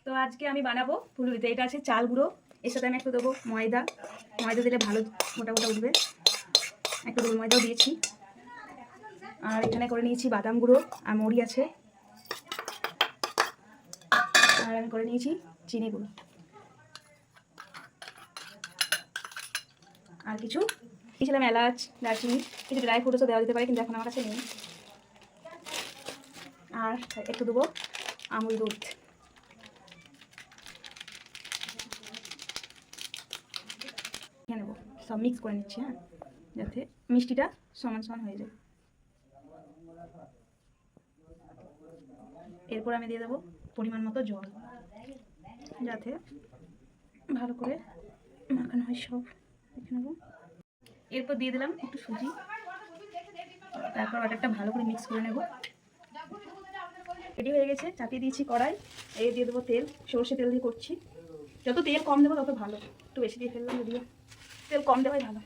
তো আজকে আমি বানাবো ফুলুরিতে। এটা আছে চাল গুঁড়ো, এর সাথে আমি একটু দেবো ময়দা। ময়দা দিলে ভালো মোটা মোটা উঠবে। একটু গোল ময়দাও দিয়েছি। আর এখানে করে নিয়েছি বাদাম গুঁড়ো আর মরি আছে। আর আমি করে নিয়েছি চিনি গুঁড়ো আর কিছু দিয়েছিলাম এলাচ, দারচিনি, কিছু ড্রাই ফ্রুটসও দেওয়া যেতে পারে, কিন্তু এখন আমার কাছে নেই। আর একটু দেবো আমুল দুধ। নেব সব মিক্স করে নিচ্ছি, হ্যাঁ, যাতে মিষ্টিটা সমান সমান হয়ে যায়। এরপর আমি দিয়ে দেবো পরিমাণ মতো জল, যাতে ভালো করে মাখানো হয় সব। দেখে নেব। এরপর দিয়ে দিলাম একটু সুজি, তারপর ব্যাটারটা ভালো করে মিক্স করে নেব। রেডি হয়ে গেছে, চাপিয়ে দিয়েছি কড়াই। এই দিয়ে দেবো তেল, সর্ষে তেল দিয়ে করছি। যত তেল কম দেবো তত ভালো, একটু বেশি দিয়ে ফেললাম, যদিও তেল কম দেওয়াই ভালো।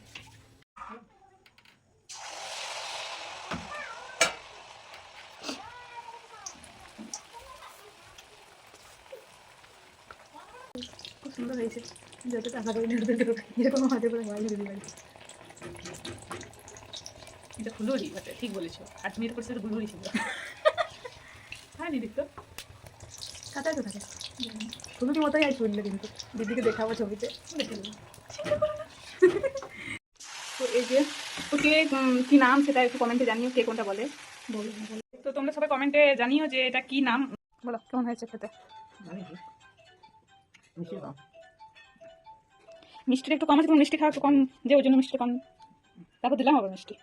খুব সুন্দর হয়েছে, যতটা আশা করি এরকম হাতে করে হয় দিদি বাড়ি। এটা ফুলুরি বটে, ঠিক বলেছো। আর তুমি এটা করছো গুলুরি ছিল। হ্যাঁ দিদি, তো কাটায় তো থাকে ফুলুরি মতোই আর চললে, কিন্তু দিদিকে দেখাবো ছবিতে। তো এই যে ওকে কি নাম সেটা একটু কমেন্টে জানিও, কে কোনটা বলে। তো তোমরা সবাই কমেন্টে জানিও যে এটা কি নাম। বলো কেমন হয়েছে খেতে। মিষ্টিটা একটু কম আছে, তোমার মিষ্টি খাওয়া একটু কম যে, ওই জন্য মিষ্টি কম। তারপর দিলাম আবার মিষ্টি।